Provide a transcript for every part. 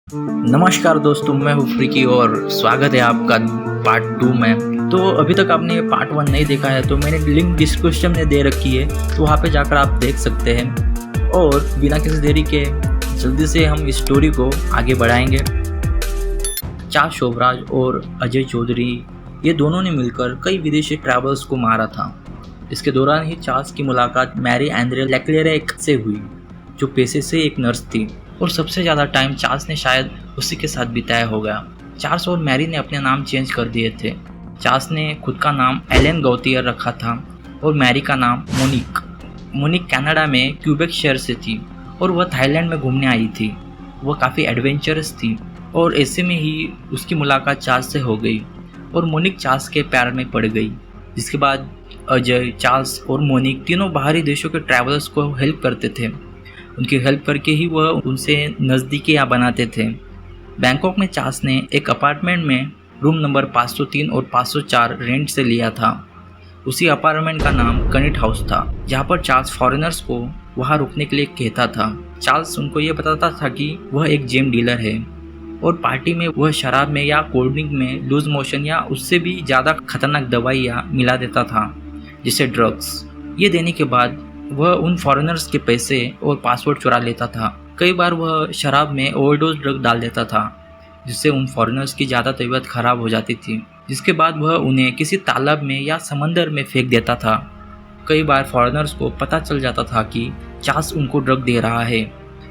नमस्कार दोस्तों, मैं हूँ फ्रिकी और स्वागत है आपका पार्ट 2 में। तो अभी तक आपने पार्ट 1 नहीं देखा है तो मैंने लिंक डिस्क्रिप्शन में दे रखी है, तो वहाँ पे जाकर आप देख सकते हैं। और बिना किसी देरी के जल्दी से हम इस स्टोरी को आगे बढ़ाएंगे। चार्ल्स शोभराज और अजय चौधरी ये दोनों ने मिलकर कई विदेशी ट्रैवलर्स को मारा था। इसके दौरान ही चार्ल्स की मुलाकात मैरी एंड्रे लेक्लेरेक से हुई, जो पेशे से एक नर्स थी और सबसे ज़्यादा टाइम चार्ल्स ने शायद उसी के साथ बिताया होगा। चार्ल्स और मैरी ने अपने नाम चेंज कर दिए थे। चार्ल्स ने खुद का नाम एलेन गौतियर रखा था और मैरी का नाम मोनिक। मोनिक कनाडा में क्यूबेक शहर से थी और वह थाईलैंड में घूमने आई थी। वह काफ़ी एडवेंचरस थी और ऐसे में ही उसकी मुलाकात चार्ल्स से हो गई और मोनिक चार्ल्स के प्यार में पड़ गई। जिसके बाद अजय, चार्ल्स और मोनिक तीनों बाहरी देशों के ट्रैवलर्स को हेल्प करते थे। उनकी हेल्प करके ही वह उनसे नज़दीकियाँ बनाते थे। बैंकॉक में चार्ल्स ने एक अपार्टमेंट में रूम नंबर 503 और 504 रेंट से लिया था। उसी अपार्टमेंट का नाम कनिट हाउस था, जहाँ पर चार्ल्स फॉरेनर्स को वहाँ रुकने के लिए कहता था। चार्ल्स उनको ये बताता था कि वह एक जेम डीलर है और पार्टी में वह शराब में या कोल्ड ड्रिंक में लूज मोशन या उससे भी ज़्यादा खतरनाक दवाइयाँ मिला देता था, जिसे ड्रग्स। ये देने के बाद वह उन फॉरेनर्स के पैसे और पासवर्ड चुरा लेता था। कई बार वह शराब में ओवरडोज ड्रग डाल देता था, जिससे उन फॉरेनर्स की ज़्यादा तबीयत खराब हो जाती थी। जिसके बाद वह उन्हें किसी तालाब में या समंदर में फेंक देता था। कई बार फॉरेनर्स को पता चल जाता था कि चार्ल्स उनको ड्रग दे रहा है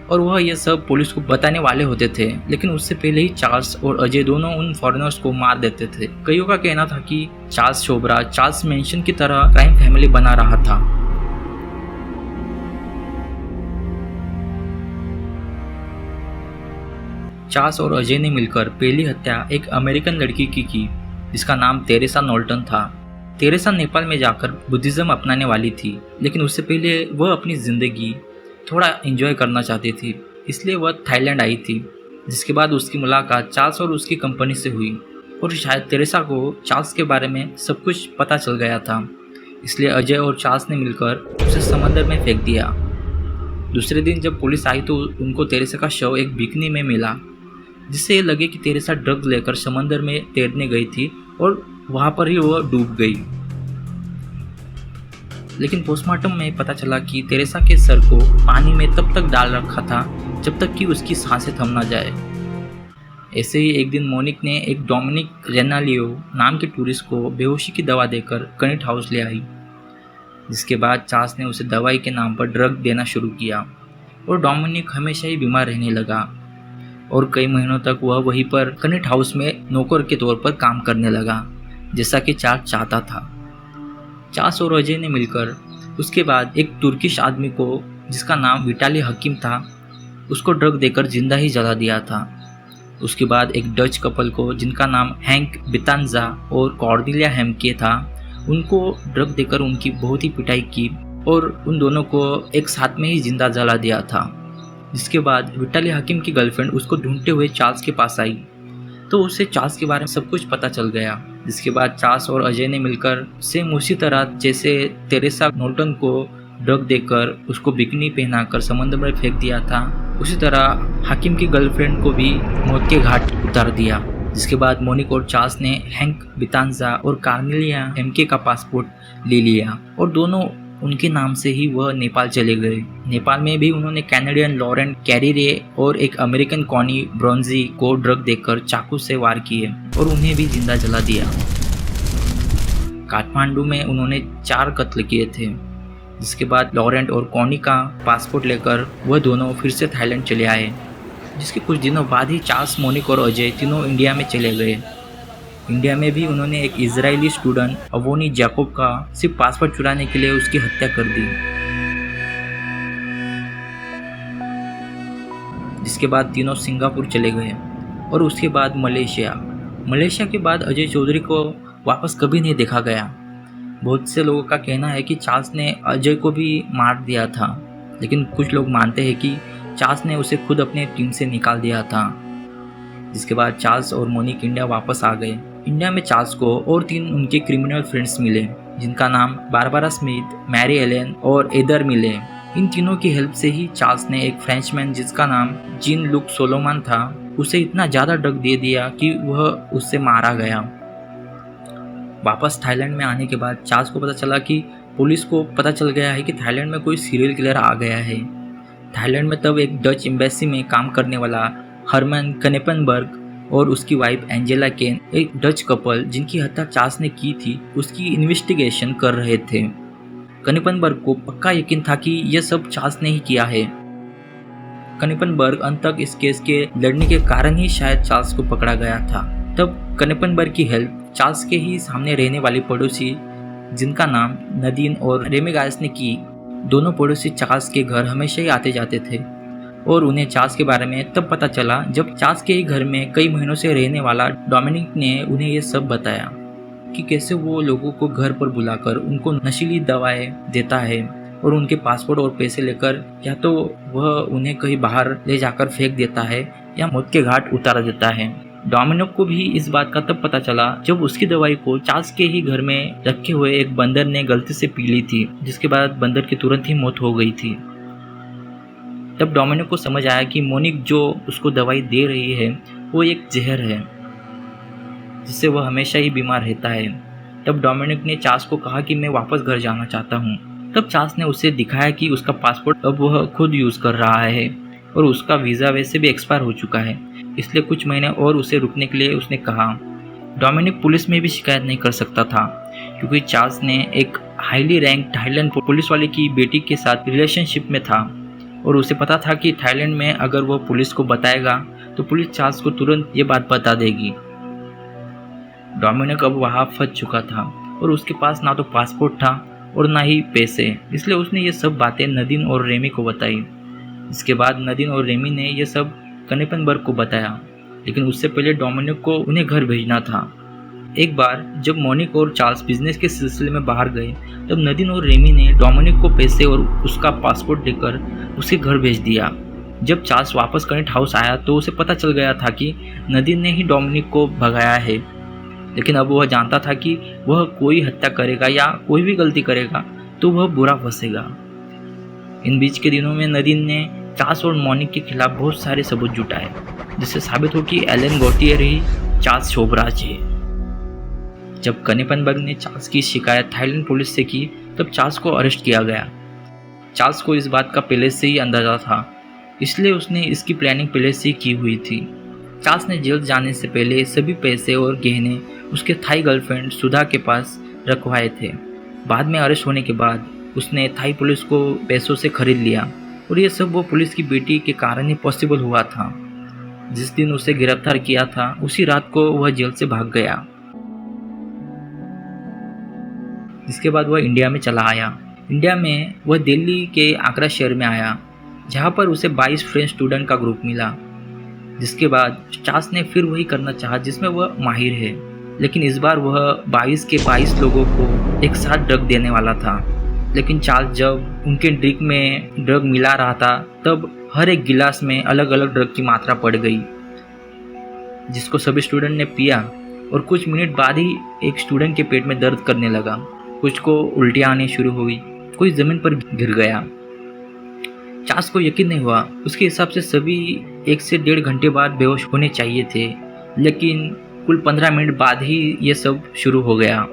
और वह यह सब पुलिस को बताने वाले होते थे, लेकिन उससे पहले ही चार्ल्स और अजय दोनों उन फॉरेनर्स को मार देते थे। कईयों का कहना था कि चार्ल्स शोभराज चार्ल्स मैनसन की तरह क्राइम फैमिली बना रहा था। चार्ल्स और अजय ने मिलकर पहली हत्या एक अमेरिकन लड़की की जिसका नाम तेरेसा नॉल्टन था। तेरेसा नेपाल में जाकर बुद्धिज़्म अपनाने वाली थी, लेकिन उससे पहले वह अपनी ज़िंदगी थोड़ा एंजॉय करना चाहती थी, इसलिए वह थाईलैंड आई थी। जिसके बाद उसकी मुलाकात चार्ल्स और उसकी कंपनी से हुई और शायद तेरेसा को चार्ल्स के बारे में सब कुछ पता चल गया था, इसलिए अजय और चार्ल्स ने मिलकर उसे समंदर में फेंक दिया। दूसरे दिन जब पुलिस आई तो उनको तेरेसा का शव एक बिकनी में मिला, जिससे ये लगे कि तेरेसा ड्रग्स लेकर समंदर में तैरने गई थी और वहाँ पर ही वह डूब गई। लेकिन पोस्टमार्टम में पता चला कि तेरेसा के सर को पानी में तब तक डाल रखा था जब तक कि उसकी सांसें थम ना जाए। ऐसे ही एक दिन मोनिक ने एक डोमिनिक रेनालियो नाम के टूरिस्ट को बेहोशी की दवा देकर कनिट हाउस ले आई। जिसके बाद चार्ल्स ने उसे दवाई के नाम पर ड्रग देना शुरू किया और डोमिनिक हमेशा ही बीमार रहने लगा और कई महीनों तक वह वहीं पर कनिट हाउस में नौकर के तौर पर काम करने लगा, जैसा कि चार्ल्स चाहता था। चार्ल्स और अजय ने मिलकर उसके बाद एक तुर्किश आदमी को, जिसका नाम विटाली हकीम था, उसको ड्रग देकर जिंदा ही जला दिया था। उसके बाद एक डच कपल को, जिनका नाम हैंक बितांजा और कॉर्डिलिया हेमके था, उनको ड्रग देकर उनकी बहुत ही पिटाई की और उन दोनों को एक साथ में ही जिंदा जला दिया था। जिसके बाद विटाली हकीम की गर्लफ्रेंड उसको ढूंढते हुए चार्ल्स के पास आई तो उसे चार्ल्स के बारे में सब कुछ पता चल गया। जिसके बाद चार्ल्स और अजय ने मिलकर सेम उसी तरह जैसे तेरेसा नॉल्टन को ड्रग देकर उसको बिकनी पहनाकर समंदर में फेंक दिया था, उसी तरह हकीम की गर्लफ्रेंड को भी मौत के घाट उतार दिया। जिसके बाद मोनिक और चार्ल्स ने हैंक बितांजा और कार्नेलिया हेमके का पासपोर्ट ले लिया और दोनों उनके नाम से ही वह नेपाल चले गए। नेपाल में भी उन्होंने कैनेडियन लॉरेंट कैरीरे और एक अमेरिकन कॉनी ब्रॉन्जी को ड्रग देकर चाकू से वार किए और उन्हें भी जिंदा जला दिया। काठमांडू में उन्होंने 4 कत्ल किए थे। जिसके बाद लॉरेंट और कॉनी का पासपोर्ट लेकर वह दोनों फिर से थाईलैंड चले आए। जिसके कुछ दिनों बाद ही चार्ल्स, मोनिक और अजय तीनों इंडिया में चले गए। इंडिया में भी उन्होंने एक इजरायली स्टूडेंट अवोनी जैकब का सिर्फ पासपोर्ट चुराने के लिए उसकी हत्या कर दी। जिसके बाद तीनों सिंगापुर चले गए और उसके बाद मलेशिया के बाद अजय चौधरी को वापस कभी नहीं देखा गया। बहुत से लोगों का कहना है कि चार्ल्स ने अजय को भी मार दिया था, लेकिन कुछ लोग मानते हैं कि चार्ल्स ने उसे खुद अपने टीम से निकाल दिया था। जिसके बाद चार्ल्स और मोनिक इंडिया वापस आ गए। इंडिया में चार्ल्स को और 3 उनके क्रिमिनल फ्रेंड्स मिले, जिनका नाम बारबरा स्मिथ, मैरी एलेन और एदर मिले। इन तीनों की हेल्प से ही चार्ल्स ने एक फ्रेंचमैन जिसका नाम जीन लुक सोलोमन था उसे इतना ज़्यादा ड्रग दे दिया कि वह उससे मारा गया। वापस थाईलैंड में आने के बाद चार्ल्स को पता चला कि पुलिस को पता चल गया है कि थाईलैंड में कोई सीरियल किलर आ गया है। थाईलैंड में तब एक डच एम्बेसी में काम करने वाला हरमन कनेपनबर्ग और उसकी वाइफ एंजेला केन, एक डच कपल जिनकी हत्या चार्ल्स ने की थी, उसकी इन्वेस्टिगेशन कर रहे थे। कनेपनबर्ग को पक्का यकीन था कि यह सब चार्ल्स ने ही किया है। कनेपनबर्ग अंत तक इस केस के लड़ने के कारण ही शायद चार्ल्स को पकड़ा गया था। तब कनेपनबर्ग की हेल्प चार्ल्स के ही सामने रहने वाली पड़ोसी जिनका नाम नदीन और रेमेगायस ने की। दोनों पड़ोसी चार्ल्स के घर हमेशा ही आते जाते थे और उन्हें चार्ल्स के बारे में तब पता चला जब चार्ल्स के ही घर में कई महीनों से रहने वाला डोमिनिक ने उन्हें ये सब बताया कि कैसे वो लोगों को घर पर बुलाकर उनको नशीली दवाएं देता है और उनके पासपोर्ट और पैसे लेकर या तो वह उन्हें कहीं बाहर ले जाकर फेंक देता है या मौत के घाट उतार देता है। डोमिनिक को भी इस बात का तब पता चला जब उसकी दवाई को चार्ल्स के ही घर में रखे हुए एक बंदर ने गलती से पी ली थी, जिसके बाद बंदर की तुरंत ही मौत हो गई थी। तब डोमिनिक को समझ आया कि मोनिक जो उसको दवाई दे रही है वो एक जहर है जिससे वह हमेशा ही बीमार रहता है। तब डोमिनिक ने चार्ल्स को कहा कि मैं वापस घर जाना चाहता हूँ। तब चार्ल्स ने उसे दिखाया कि उसका पासपोर्ट अब वह खुद यूज़ कर रहा है और उसका वीज़ा वैसे भी एक्सपायर हो चुका है, इसलिए कुछ महीने और उसे रुकने के लिए उसने कहा। डोमिनिक पुलिस में भी शिकायत नहीं कर सकता था क्योंकि चार्ल्स ने एक हाईली रैंक थाईलैंड पुलिस वाले की बेटी के साथ रिलेशनशिप में था और उसे पता था कि थाईलैंड में अगर वह पुलिस को बताएगा तो पुलिस चार्ल्स को तुरंत ये बात बता देगी। डोमिनिक अब वहाँ फंस चुका था और उसके पास ना तो पासपोर्ट था और ना ही पैसे, इसलिए उसने ये सब बातें नदीन और रेमी को बताई। इसके बाद नदीन और रेमी ने यह सब कनेपनबर्ग को बताया, लेकिन उससे पहले डोमिनिक को उन्हें घर भेजना था। एक बार जब मोनिक और चार्ल्स बिजनेस के सिलसिले में बाहर गए तब नदीन और रेमी ने डोमिनिक को पैसे और उसका पासपोर्ट देकर उसे घर भेज दिया। जब चार्ल्स वापस कनेक्ट हाउस आया तो उसे पता चल गया था कि नदीन ने ही डोमिनिक को भगाया है, लेकिन अब वह जानता था कि वह कोई हत्या करेगा या कोई भी गलती करेगा तो वह बुरा फंसेगा। इन बीच के दिनों में नदीन ने चार्ल्स और मोनिक के खिलाफ बहुत सारे सबूत जुटाए जिससे साबित हो कि एलन गॉटियर ही चार्ल्स शोभराज है। जब कनेपनबर्ग ने चार्ल्स की शिकायत थाईलैंड पुलिस से की तब चार्ल्स को अरेस्ट किया गया। चार्ल्स को इस बात का पहले से ही अंदाजा था, इसलिए उसने इसकी प्लानिंग पहले से ही की हुई थी। चार्ल्स ने जेल जाने से पहले सभी पैसे और गहने उसके थाई गर्लफ्रेंड सुधा के पास रखवाए थे। बाद में अरेस्ट होने के बाद उसने थाई पुलिस को पैसों से खरीद लिया और ये सब वो पुलिस की बेटी के कारण ही पॉसिबल हुआ था। जिस दिन उसे गिरफ्तार किया था उसी रात को वह जेल से भाग गया। जिसके बाद वह इंडिया में चला आया। इंडिया में वह दिल्ली के आगरा शहर में आया जहाँ पर उसे 22 फ्रेंच स्टूडेंट का ग्रुप मिला। जिसके बाद चार्ल्स ने फिर वही करना चाहा जिसमें वह माहिर है, लेकिन इस बार वह 22 के 22 लोगों को एक साथ ड्रग देने वाला था। लेकिन चार्ल्स जब उनके ड्रिंक में ड्रग मिला रहा था तब हर एक गिलास में अलग अलग ड्रग की मात्रा पड़ गई, जिसको सभी स्टूडेंट ने पिया और कुछ मिनट बाद ही एक स्टूडेंट के पेट में दर्द करने लगा, कुछ को उल्टियाँ आने शुरू हो गई, कोई ज़मीन पर गिर गया। चार्ल्स को यकीन नहीं हुआ। उसके हिसाब से सभी 1 से 1.5 घंटे बाद बेहोश होने चाहिए थे, लेकिन कुल 15 मिनट बाद ही ये सब शुरू हो गया।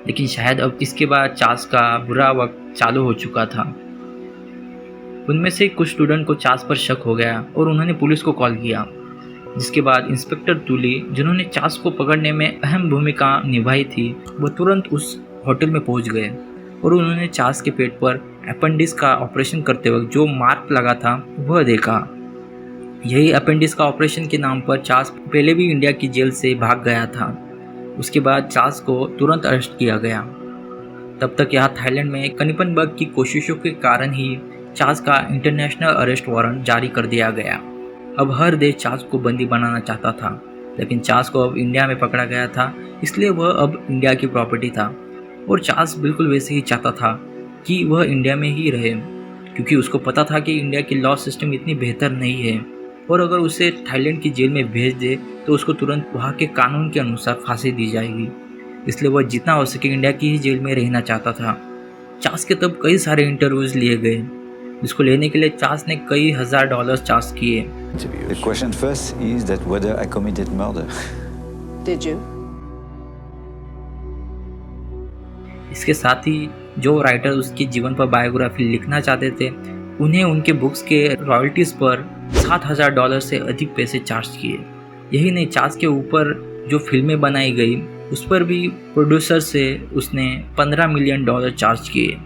लेकिन शायद अब इसके बाद चार्ल्स का बुरा वक्त चालू हो चुका था। उनमें से कुछ स्टूडेंट को चार्ल्स पर शक हो गया और उन्होंने पुलिस को कॉल किया। जिसके बाद इंस्पेक्टर तुली, जिन्होंने चार्ल्स को पकड़ने में अहम भूमिका निभाई थी, वह तुरंत उस होटल में पहुंच गए और उन्होंने चार्ल्स के पेट पर अपेंडिक्स का ऑपरेशन करते वक्त जो मार्क लगा था वह देखा। यही अपेंडिक्स का ऑपरेशन के नाम पर चार्ल्स पहले भी इंडिया की जेल से भाग गया था। उसके बाद चार्ल्स को तुरंत अरेस्ट किया गया। तब तक यहाँ थाईलैंड में कनेपनबर्ग की कोशिशों के कारण ही चार्ल्स का इंटरनेशनल अरेस्ट वारंट जारी कर दिया गया। अब हर देश चार्ल्स को बंदी बनाना चाहता था, लेकिन चार्ल्स को अब इंडिया में पकड़ा गया था, इसलिए वह अब इंडिया की प्रॉपर्टी था और चार्ल्स बिल्कुल वैसे ही चाहता था कि वह इंडिया में ही रहे, क्योंकि उसको पता था कि इंडिया की लॉ सिस्टम इतनी बेहतर नहीं है और अगर उसे थाईलैंड की जेल में भेज दे तो उसको तुरंत वहाँ के कानून के अनुसार फांसी दी जाएगी। इसलिए वह जितना हो सके इंडिया की ही जेल में रहना चाहता था। चार्ल्स के तब कई सारे इंटरव्यूज़ लिए गए, जिसको लेने के लिए चार्ल्स ने कई हजार डॉलर चार्ज किए। The question first is that whether I committed murder. Did you? इसके साथ ही जो राइटर उसके जीवन पर बायोग्राफी लिखना चाहते थे उन्हें उनके बुक्स के रॉयल्टीज पर $7,000 से अधिक पैसे चार्ज किए। यही नहीं, चार्ल्स के ऊपर जो फिल्में बनाई गई उस पर भी प्रोड्यूसर से उसने $15 मिलियन चार्ज किए।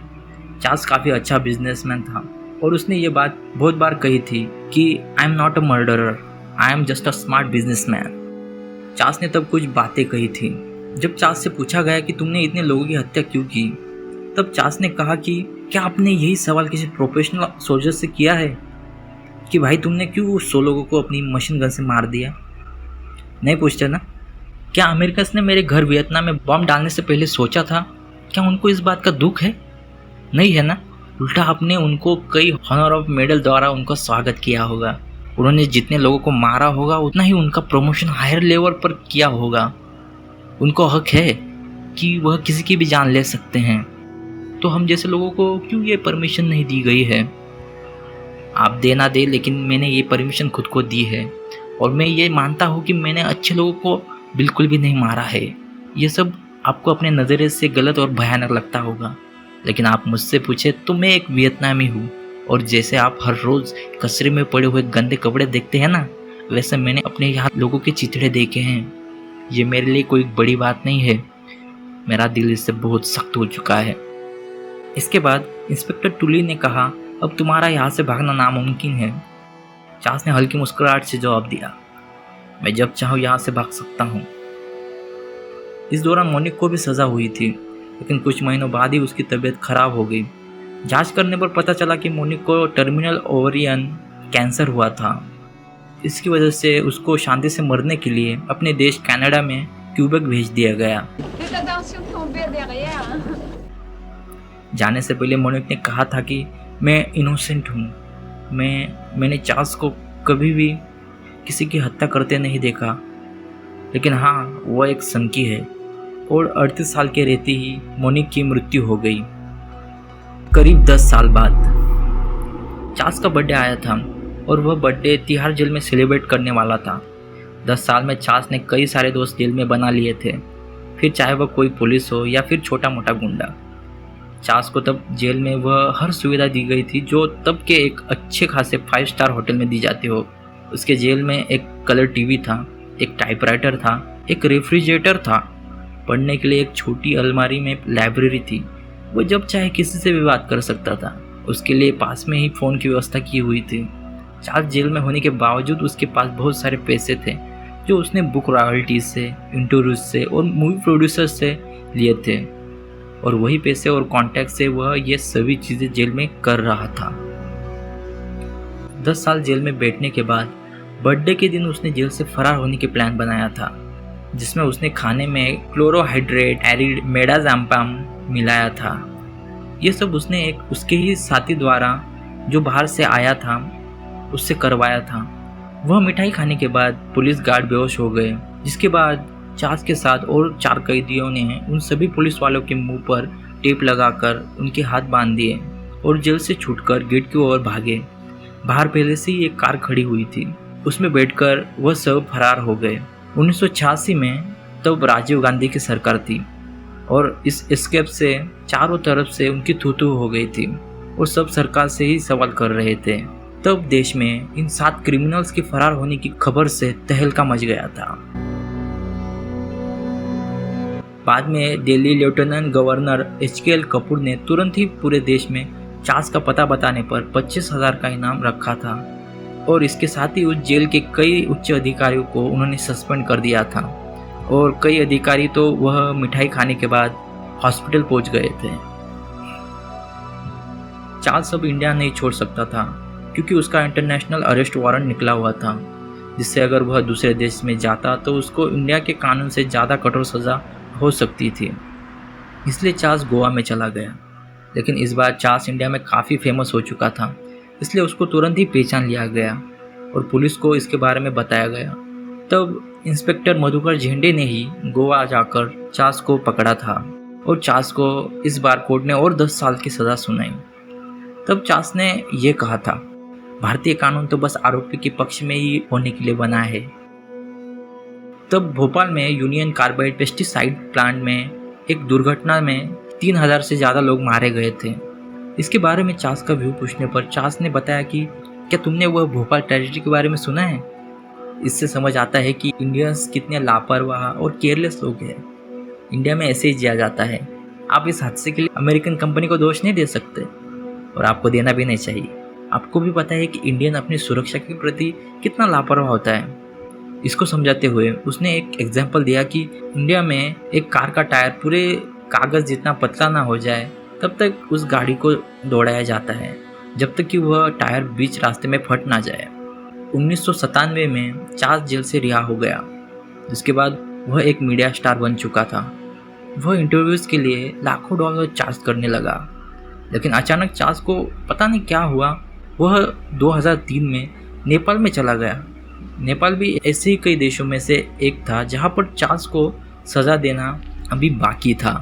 चार्ल्स काफ़ी अच्छा बिजनेसमैन था और उसने ये बात बहुत बार कही थी कि I am not a murderer, I am just a smart businessman. Charles ने तब कुछ बातें कही थी। जब चार्ल्स से पूछा गया कि तुमने इतने लोगों की हत्या क्यों की, तब चार्ल्स ने कहा कि क्या आपने यही सवाल किसी प्रोफेशनल सोल्जर से किया है कि भाई तुमने क्यों उस 100 लोगों को अपनी मशीन गन से मार दिया? नहीं पूछते ना। क्या अमेरिकन ने मेरे घर वियतनाम में बम डालने से पहले सोचा था? क्या उनको इस बात का दुख है? नहीं है ना। उल्टा आपने उनको कई ऑनर ऑफ मेडल द्वारा उनका स्वागत किया होगा। उन्होंने जितने लोगों को मारा होगा उतना ही उनका प्रमोशन हायर लेवल पर किया होगा। उनको हक है कि वह किसी की भी जान ले सकते हैं। तो हम जैसे लोगों को क्यों ये परमिशन नहीं दी गई है? आप दे ना दे, लेकिन मैंने ये परमिशन खुद को दी है और मैं ये मानता हूँ कि मैंने अच्छे लोगों को बिल्कुल भी नहीं मारा है। ये सब आपको अपने नज़रिए से गलत और भयानक लगता होगा, लेकिन आप मुझसे पूछे तो मैं एक वियतनामी हूँ और जैसे आप हर रोज़ कचरे में पड़े हुए गंदे कपड़े देखते हैं ना, वैसे मैंने अपने यहाँ लोगों के चिथड़े देखे हैं। ये मेरे लिए कोई बड़ी बात नहीं है। मेरा दिल इससे बहुत सख्त हो चुका है। इसके बाद इंस्पेक्टर टुली ने कहा, अब तुम्हारा यहाँ से भागना नामुमकिन है। चार्ल्स ने हल्की मुस्कुराहट से जवाब दिया, मैं जब चाहूँ यहाँ से भाग सकता हूँ। इस दौरान मोनिक को भी सज़ा हुई थी, लेकिन कुछ महीनों बाद ही उसकी तबीयत खराब हो गई। जांच करने पर पता चला कि मोनिक को टर्मिनल ओवरियन कैंसर हुआ था। इसकी वजह से उसको शांति से मरने के लिए अपने देश कनाडा में क्यूबेक भेज दिया गया। जाने से पहले मोनिक ने कहा था कि मैं इनोसेंट हूँ, मैंने चार्ल्स को कभी भी किसी की हत्या करते नहीं देखा, लेकिन हाँ वह एक संकी है। और 38 साल के रहते ही मोनिक की मृत्यु हो गई। करीब 10 साल बाद चार्ल्स का बर्थडे आया था और वह बर्थडे तिहाड़ जेल में सेलिब्रेट करने वाला था। 10 साल में चार्ल्स ने कई सारे दोस्त जेल में बना लिए थे, फिर चाहे वह कोई पुलिस हो या फिर छोटा मोटा गुंडा। चार्ल्स को तब जेल में वह हर सुविधा दी गई थी जो तब के एक अच्छे खासे 5 स्टार होटल में दी जाती हो। उसके जेल में एक कलर टीवी था, एक टाइपराइटर था, एक रेफ्रिजरेटर था, पढ़ने के लिए एक छोटी अलमारी में लाइब्रेरी थी। वो जब चाहे किसी से भी बात कर सकता था। उसके लिए पास में ही फ़ोन की व्यवस्था की हुई थी। चार्ल्स जेल में होने के बावजूद उसके पास बहुत सारे पैसे थे जो उसने बुक रॉयल्टीज से, इंटरव्यूज से और मूवी प्रोड्यूसर से लिए थे, और वही पैसे और कॉन्टैक्ट से वह ये सभी चीज़ें जेल में कर रहा था। 10 साल जेल में बैठने के बाद बर्थडे के दिन उसने जेल से फरार होने के प्लान बनाया था, जिसमें उसने खाने में क्लोरोहाइड्रेट एरिड मेडाजाम्पाम मिलाया था। ये सब उसने एक उसके ही साथी द्वारा जो बाहर से आया था उससे करवाया था। वह मिठाई खाने के बाद पुलिस गार्ड बेहोश हो गए, जिसके बाद चार्ल्स के साथ और 4 कैदियों ने उन सभी पुलिस वालों के मुंह पर टेप लगाकर उनके हाथ बांध दिए और जेल से छूटकर गेट की ओर भागे। बाहर पहले से ही एक कार खड़ी हुई थी, उसमें बैठकर वह सब फरार हो गए। 1986 में तब राजीव गांधी की सरकार थी और इस एस्केप से चारों तरफ से उनकी थू-थू हो गई थी और सब सरकार से ही सवाल कर रहे थे। तब देश में इन 7 क्रिमिनल्स के फरार होने की खबर से तहलका मच गया था। बाद में Delhi lieutenant governor HKL Kapoor ने तुरंत ही पूरे देश में चार्ल्स का पता बताने पर 25,000 का इनाम रखा था और इसके साथ ही उस जेल के कई उच्च अधिकारियों को उन्होंने सस्पेंड कर दिया था और कई अधिकारी तो वह मिठाई खाने के बाद हॉस्पिटल पहुंच गए थे। चार्ल्स अब इंडिया नहीं छोड़ सकता था क्योंकि उसका इंटरनेशनल अरेस्ट वारंट निकला हुआ था, जिससे अगर वह दूसरे देश में जाता तो उसको इंडिया के कानून से ज़्यादा कठोर सज़ा हो सकती थी। इसलिए चार्ल्स गोवा में चला गया, लेकिन इस बार चार्ल्स इंडिया में काफ़ी फेमस हो चुका था, इसलिए उसको तुरंत ही पहचान लिया गया और पुलिस को इसके बारे में बताया गया। तब इंस्पेक्टर मधुकर झेंडे ने ही गोवा जाकर चार्ल्स को पकड़ा था और चार्ल्स को इस बार कोर्ट ने और 10 साल की सज़ा सुनाई। तब चार्ल्स ने ये कहा था, भारतीय कानून तो बस आरोपी के पक्ष में ही होने के लिए बना है। तब भोपाल में यूनियन कार्बाइड पेस्टिसाइड प्लांट में एक दुर्घटना में 3000 से ज़्यादा लोग मारे गए थे। इसके बारे में चार्ल्स का व्यू पूछने पर चार्ल्स ने बताया कि क्या तुमने वह भोपाल ट्रेजेडी के बारे में सुना है? इससे समझ आता है कि इंडियंस कितने लापरवाह और केयरलेस लोग हैं। इंडिया में ऐसे ही जिया जाता है। आप इस हादसे के लिए अमेरिकन कंपनी को दोष नहीं दे सकते और आपको देना भी नहीं चाहिए। आपको भी पता है कि इंडियन अपनी सुरक्षा के प्रति कितना लापरवाह होता है। इसको समझाते हुए उसने एक एग्जाम्पल दिया कि इंडिया में एक कार का टायर पूरे कागज़ जितना पतला ना हो जाए तब तक उस गाड़ी को दौड़ाया जाता है, जब तक कि वह टायर बीच रास्ते में फट ना जाए। 1997 में चार्ल्स जेल से रिहा हो गया, जिसके बाद वह एक मीडिया स्टार बन चुका था। वह इंटरव्यूज़ के लिए लाखों डॉलर चार्ज करने लगा, लेकिन अचानक चार्ल्स को पता नहीं क्या हुआ, वह 2003 में नेपाल में चला गया। नेपाल भी ऐसे ही कई देशों में से एक था जहां पर चार्ल्स को सज़ा देना अभी बाकी था।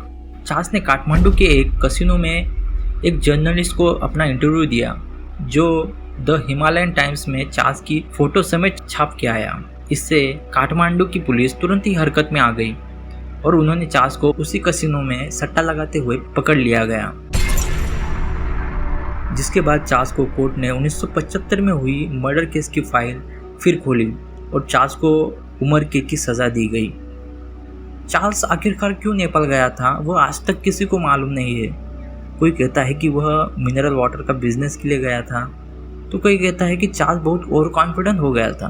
चार्ल्स ने काठमांडू के एक कसिनो में एक जर्नलिस्ट को अपना इंटरव्यू दिया, जो द हिमालयन टाइम्स में चार्ल्स की फ़ोटो समेत छाप के आया। इससे काठमांडू की पुलिस तुरंत ही हरकत में आ गई और उन्होंने चार्ल्स को उसी कसिनो में सट्टा लगाते हुए पकड़ लिया गया। जिसके बाद चार्ल्स को कोर्ट ने 1975 में हुई मर्डर केस की फाइल फिर खोली और चार्ल्स को उम्र कैद की सज़ा दी गई। चार्ल्स आखिरकार क्यों नेपाल गया था, वह आज तक किसी को मालूम नहीं है। कोई कहता है कि वह मिनरल वाटर का बिजनेस के लिए गया था, तो कोई कहता है कि चार्ल्स बहुत ओवर कॉन्फिडेंट हो गया था,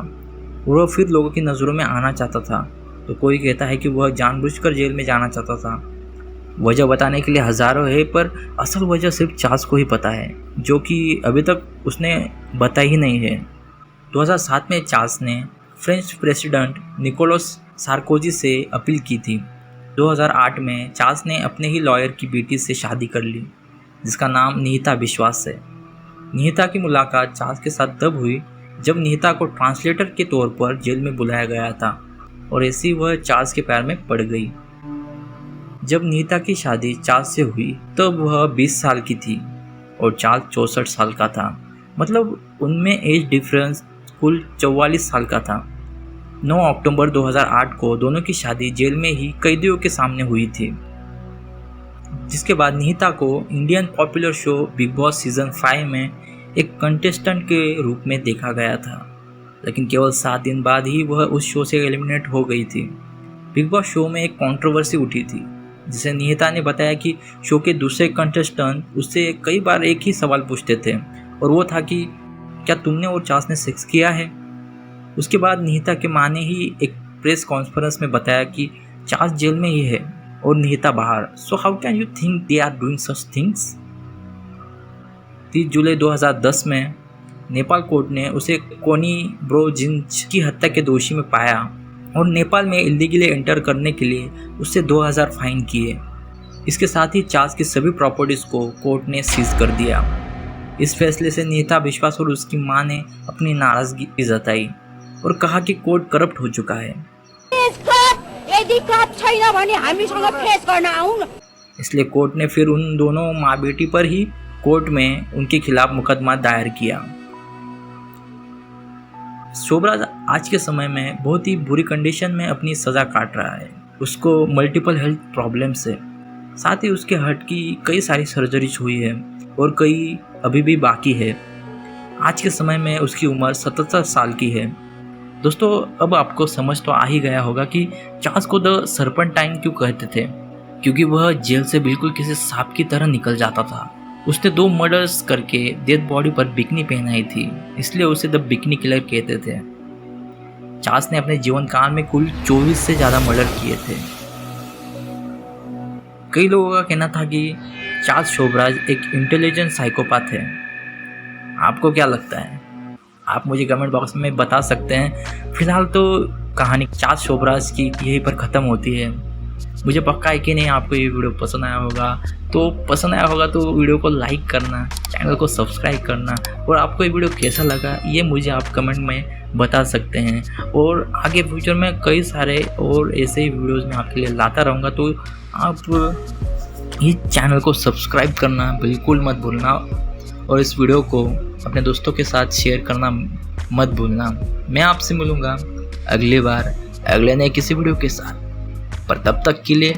वह फिर लोगों की नज़रों में आना चाहता था। तो कोई कहता है कि वह जानबूझकर जेल में जाना चाहता था। वजह बताने के लिए हज़ारों है, पर असल वजह सिर्फ चार्ल्स को ही पता है, जो कि अभी तक उसने बताई ही नहीं है। 2007 में चार्ल्स ने फ्रेंच प्रेसिडेंट निकोलस सार्कोजी से अपील की थी। 2008 में चार्ल्स ने अपने ही लॉयर की बेटी से शादी कर ली, जिसका नाम निहिता विश्वास है। निहिता की मुलाकात चार्ल्स के साथ तब हुई जब निहिता को ट्रांसलेटर के तौर पर जेल में बुलाया गया था और ऐसे ही वह चार्ल्स के पैर में पड़ गई। जब निहिता की शादी चार्ल्स से हुई तब वह 20 साल की थी और चार्ल्स 64 साल का था। मतलब उनमें एज डिफरेंस कुल 44 साल का था। 9 अक्टूबर 2008 को दोनों की शादी जेल में ही कैदियों के सामने हुई थी। जिसके बाद निहिता को Indian popular show big boss season 5 में एक कंटेस्टेंट के रूप में देखा गया था, लेकिन केवल 7 दिन बाद ही वह उस शो से एलिमिनेट हो गई थी। बिग बॉस शो में एक कंट्रोवर्सी उठी थी, जिसे निहिता ने बताया कि शो के दूसरे कंटेस्टेंट उससे कई बार एक ही सवाल पूछते थे और वो था कि क्या तुमने और चार्ल्स ने सेक्स किया है। उसके बाद निहिता के माँ ने ही एक प्रेस कॉन्फ्रेंस में बताया कि चार्ल्स जेल में ही है और निहिता बाहर। So how can you think they are doing such things. 30 जुलाई 2010 में नेपाल कोर्ट ने उसे कोनी ब्रोजिंच की हत्या के दोषी में पाया और नेपाल में इलीगली एंटर करने के लिए उससे 2000 फाइन किए। इसके साथ ही चार्ल्स की सभी प्रॉपर्टीज़ को कोर्ट ने सीज कर दिया। इस फैसले से निहिता विश्वास और उसकी मां ने अपनी नाराजगी जताई और कहा कि कोर्ट करप्ट हो चुका है। इसलिए कोर्ट ने फिर उन दोनों माँ बेटी पर ही कोर्ट में उनके खिलाफ मुकदमा दायर किया। शोभराज आज के समय में बहुत ही बुरी कंडीशन में अपनी सज़ा काट रहा है। उसको मल्टीपल हेल्थ प्रॉब्लम्स है, साथ ही उसके हार्ट की कई सारी सर्जरीज हुई है और कई अभी भी बाकी है। आज के समय में उसकी उम्र 77 साल की है। दोस्तों, अब आपको समझ तो आ ही गया होगा कि चार्ल्स को द सर्पेंटाइन क्यों कहते थे, क्योंकि वह जेल से बिल्कुल किसी सांप की तरह निकल जाता था। उसने 2 मर्डर्स करके डेड बॉडी पर बिकनी पहनाई थी, इसलिए उसे द बिकनी किलर कहते थे। चार्ल्स ने अपने जीवन काल में कुल 24 से ज़्यादा मर्डर किए थे। कई लोगों का कहना था कि चार्ल्स शोभराज एक इंटेलिजेंट साइकोपैथ है। आपको क्या लगता है? आप मुझे कमेंट बॉक्स में बता सकते हैं। फिलहाल तो कहानी चार्ल्स शोभराज की यहीं पर ख़त्म होती है। मुझे पक्का है कि नहीं आपको ये वीडियो पसंद आया होगा। तो पसंद आया होगा तो वीडियो को लाइक करना, चैनल को सब्सक्राइब करना, और आपको ये वीडियो कैसा लगा ये मुझे आप कमेंट में बता सकते हैं। और आगे फ्यूचर में कई सारे और ऐसे ही वीडियोज़ मैं आपके लिए लाता रहूँगा, तो आप इस चैनल को सब्सक्राइब करना बिल्कुल मत भूलना और इस वीडियो को अपने दोस्तों के साथ शेयर करना मत भूलना। मैं आपसे मिलूँगा अगली बार अगले नए किसी वीडियो के साथ, पर तब तक के लिए